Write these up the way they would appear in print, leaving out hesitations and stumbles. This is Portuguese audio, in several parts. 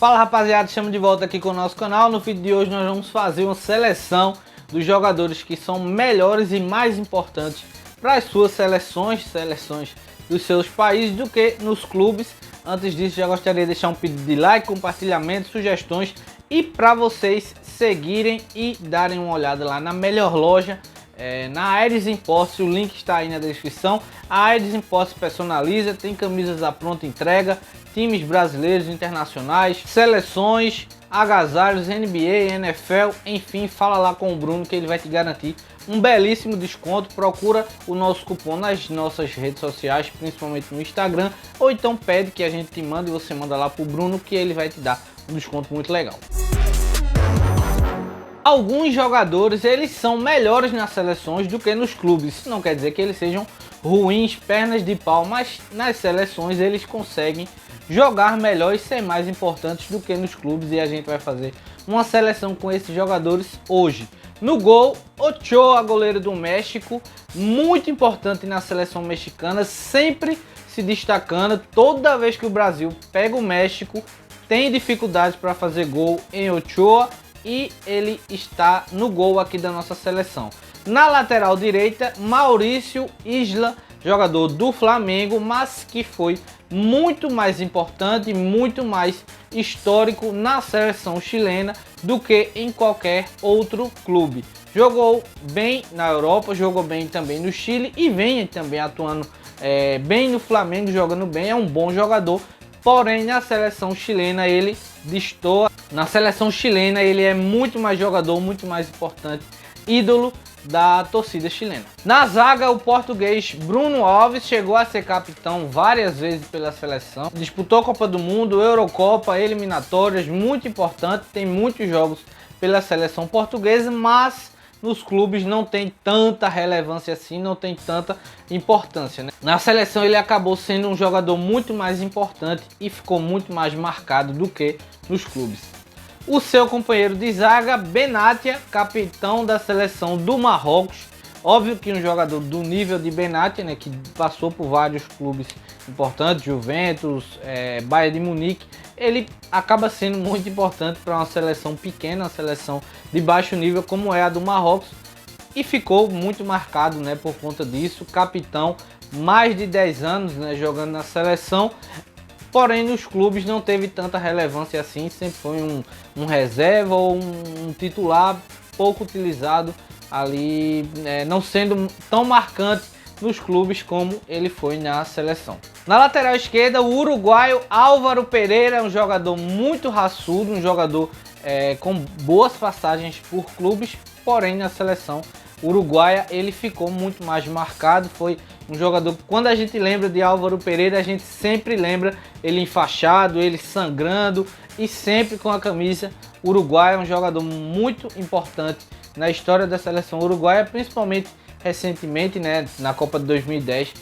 Fala rapaziada, estamos de volta aqui com o nosso canal. No vídeo de hoje nós vamos fazer uma seleção dos jogadores que são melhores e mais importantes para as suas seleções dos seus países do que nos clubes. Antes disso, já gostaria de deixar um pedido de like, compartilhamento, sugestões e para vocês seguirem e darem uma olhada lá na melhor loja, na Aedes Imports. O link está aí na descrição. A Aedes Imports personaliza, tem camisas à pronta entrega, times brasileiros, internacionais, seleções, agasalhos, NBA, NFL, enfim, fala lá com o Bruno que ele vai te garantir um belíssimo desconto. Procura o nosso cupom nas nossas redes sociais, principalmente no Instagram, ou então pede que a gente te manda e você manda lá pro Bruno que ele vai te dar um desconto muito legal. Alguns jogadores eles são melhores nas seleções do que nos clubes. Isso não quer dizer que eles sejam ruins, pernas de pau, mas nas seleções eles conseguem jogar melhor e ser mais importantes do que nos clubes, e a gente vai fazer uma seleção com esses jogadores hoje. No gol, Ochoa, goleiro do México, muito importante na seleção mexicana, sempre se destacando. Toda vez que o Brasil pega o México, tem dificuldades para fazer gol em Ochoa, e ele está no gol aqui da nossa seleção. Na lateral direita, Mauricio Isla, jogador do Flamengo, mas que foi muito mais importante, muito mais histórico na seleção chilena do que em qualquer outro clube. Jogou bem na Europa, jogou bem também no Chile e vem também atuando bem no Flamengo, jogando bem, é um bom jogador. Porém, na seleção chilena ele destoa. Na seleção chilena ele é muito mais jogador, muito mais importante, ídolo da torcida chilena. Na zaga, o português Bruno Alves chegou a ser capitão várias vezes pela seleção. Disputou a Copa do Mundo, Eurocopa, eliminatórias, muito importante. Tem muitos jogos pela seleção portuguesa, mas nos clubes não tem tanta relevância assim, não tem tanta importância, né? Na seleção ele acabou sendo um jogador muito mais importante e ficou muito mais marcado do que nos clubes. O seu companheiro de zaga, Benatia, capitão da seleção do Marrocos. Óbvio que um jogador do nível de Benatia, né, que passou por vários clubes importantes, Juventus, Bayern de Munique, ele acaba sendo muito importante para uma seleção pequena, uma seleção de baixo nível como é a do Marrocos, e ficou muito marcado, né, por conta disso. Capitão, mais de 10 anos, né, jogando na seleção. Porém, nos clubes não teve tanta relevância assim, sempre foi um reserva ou um titular pouco utilizado ali, não sendo tão marcante nos clubes como ele foi na seleção. Na lateral esquerda, o uruguaio Álvaro Pereira, um jogador muito raçudo, um jogador com boas passagens por clubes, porém na seleção uruguaia ele ficou muito mais marcado. Foi um jogador, quando a gente lembra de Álvaro Pereira, a gente sempre lembra ele enfaixado, ele sangrando e sempre com a camisa uruguaia. Um jogador muito importante na história da seleção uruguaia, principalmente recentemente, né, na Copa de 2010,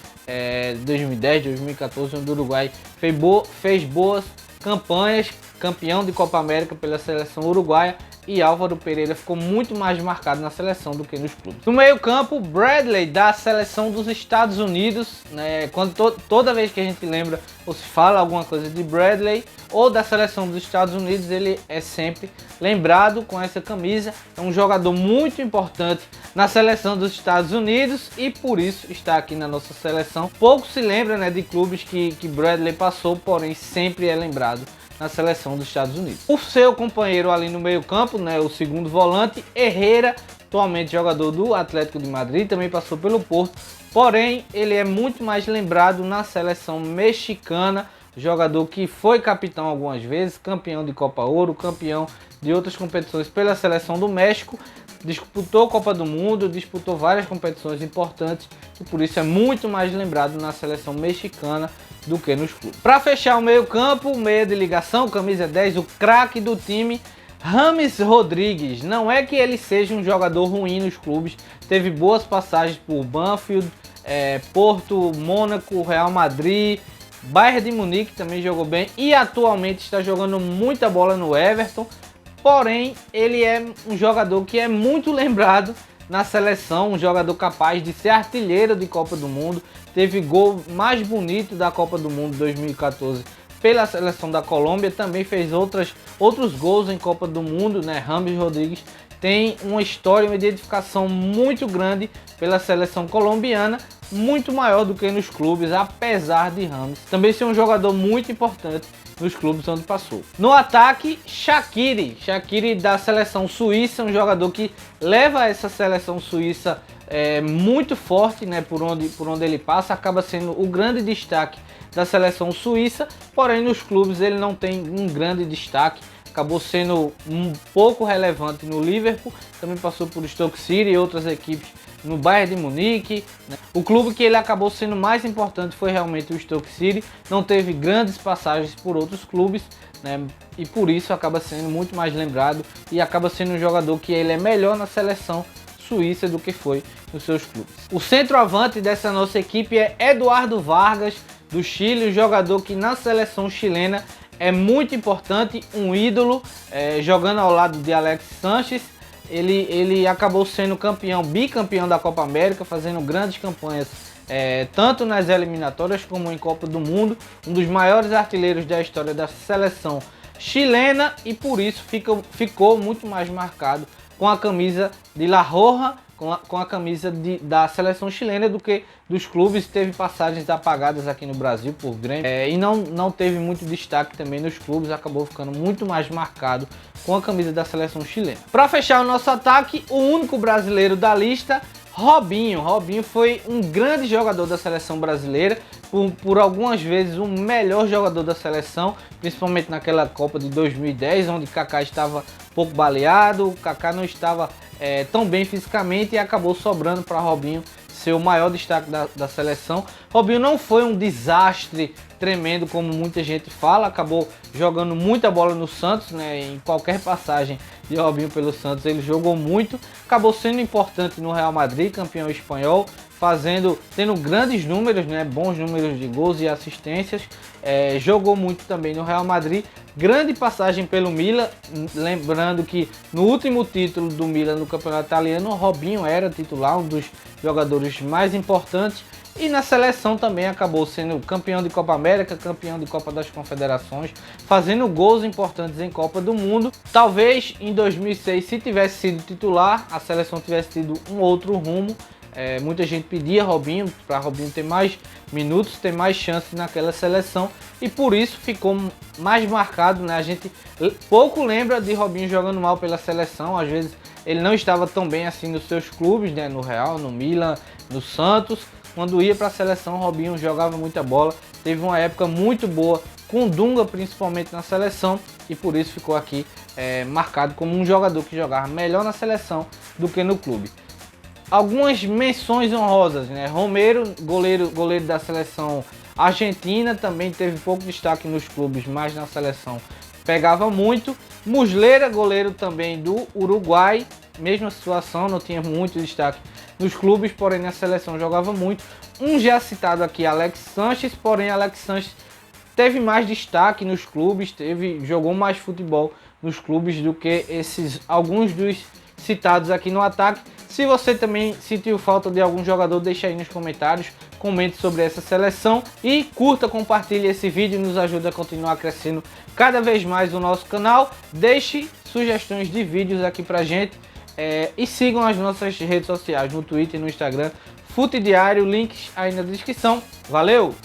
2014, onde o Uruguai fez boas campanhas, campeão de Copa América pela seleção uruguaia, e Álvaro Pereira ficou muito mais marcado na seleção do que nos clubes. No meio campo, Bradley, da seleção dos Estados Unidos, né, toda vez que a gente lembra ou se fala alguma coisa de Bradley ou da seleção dos Estados Unidos, ele é sempre lembrado com essa camisa. É um jogador muito importante na seleção dos Estados Unidos e por isso está aqui na nossa seleção. Pouco se lembra, né, de clubes que Bradley passou, porém sempre é lembrado na seleção dos Estados Unidos. O seu companheiro ali no meio campo, né, o segundo volante, Herrera, atualmente jogador do Atlético de Madrid, também passou pelo Porto, porém ele é muito mais lembrado na seleção mexicana, jogador que foi capitão algumas vezes, campeão de Copa Ouro, campeão de outras competições pela seleção do México, disputou Copa do Mundo, disputou várias competições importantes e por isso é muito mais lembrado na seleção mexicana do que nos clubes. Para fechar o meio campo, meia de ligação, camisa 10, o craque do time, James Rodrigues. Não é que ele seja um jogador ruim nos clubes, teve boas passagens por Banfield, Porto, Mônaco, Real Madrid, Bayern de Munique também jogou bem e atualmente está jogando muita bola no Everton. Porém, ele é um jogador que é muito lembrado na seleção, um jogador capaz de ser artilheiro de Copa do Mundo. Teve gol mais bonito da Copa do Mundo 2014 pela seleção da Colômbia, também fez outros gols em Copa do Mundo, né? James Rodrigues tem uma história, uma identificação muito grande pela seleção colombiana, muito maior do que nos clubes, apesar de James também ser um jogador muito importante nos clubes onde passou. No ataque, Shaqiri da seleção suíça, um jogador que leva essa seleção suíça muito forte, né, por onde ele passa, acaba sendo o grande destaque da seleção suíça, porém nos clubes ele não tem um grande destaque, acabou sendo um pouco relevante no Liverpool, também passou por Stoke City e outras equipes no Bayern de Munique, né? O clube que ele acabou sendo mais importante foi realmente o Stoke City, não teve grandes passagens por outros clubes, né? E por isso acaba sendo muito mais lembrado e acaba sendo um jogador que ele é melhor na seleção suíça do que foi nos seus clubes. O centroavante dessa nossa equipe é Eduardo Vargas, do Chile, um jogador que na seleção chilena é muito importante, um ídolo, jogando ao lado de Alex Sánchez. Ele acabou sendo bicampeão da Copa América, fazendo grandes campanhas, tanto nas eliminatórias como em Copa do Mundo, um dos maiores artilheiros da história da seleção chilena e por isso ficou muito mais marcado com a camisa de La Roja, com a camisa da seleção chilena do que dos clubes. Teve passagens apagadas aqui no Brasil por Grêmio e não teve muito destaque também nos clubes, acabou ficando muito mais marcado com a camisa da seleção chilena. Para fechar o nosso ataque, o único brasileiro da lista, Robinho. Robinho foi um grande jogador da seleção brasileira, por algumas vezes o melhor jogador da seleção, principalmente naquela Copa de 2010, onde Kaká estava um pouco baleado, o Kaká não estava tão bem fisicamente e acabou sobrando para Robinho ser o maior destaque da seleção. Robinho não foi um desastre tremendo como muita gente fala, acabou jogando muita bola no Santos, né? Em qualquer passagem de Robinho pelo Santos ele jogou muito, acabou sendo importante no Real Madrid, campeão espanhol, tendo grandes números, né? Bons números de gols e assistências, jogou muito também no Real Madrid, grande passagem pelo Milan, lembrando que no último título do Milan no campeonato italiano, o Robinho era titular, um dos jogadores mais importantes, e na seleção também acabou sendo campeão de Copa América, campeão de Copa das Confederações, fazendo gols importantes em Copa do Mundo. Talvez em 2006, se tivesse sido titular, a seleção tivesse tido um outro rumo. Muita gente pedia Robinho, para Robinho ter mais minutos, ter mais chances naquela seleção, e por isso ficou mais marcado, né? A gente pouco lembra de Robinho jogando mal pela seleção, às vezes ele não estava tão bem assim nos seus clubes, né? No Real, no Milan, no Santos. Quando ia para a seleção, Robinho jogava muita bola, teve uma época muito boa com Dunga, principalmente na seleção, e por isso ficou aqui marcado como um jogador que jogava melhor na seleção do que no clube. Algumas menções honrosas, né? Romero, goleiro da seleção argentina, também teve pouco destaque nos clubes, mas na seleção pegava muito. Muslera, goleiro também do Uruguai, mesma situação, não tinha muito destaque nos clubes, porém na seleção jogava muito. Um já citado aqui, Alex Sánchez, porém Alex Sánchez teve mais destaque nos clubes, jogou mais futebol nos clubes do que alguns dos citados aqui no ataque. Se você também sentiu falta de algum jogador, deixa aí nos comentários, comente sobre essa seleção e curta, compartilhe esse vídeo, nos ajuda a continuar crescendo cada vez mais o nosso canal. Deixe sugestões de vídeos aqui pra gente e sigam as nossas redes sociais no Twitter e no Instagram, Fute Diário, links aí na descrição. Valeu!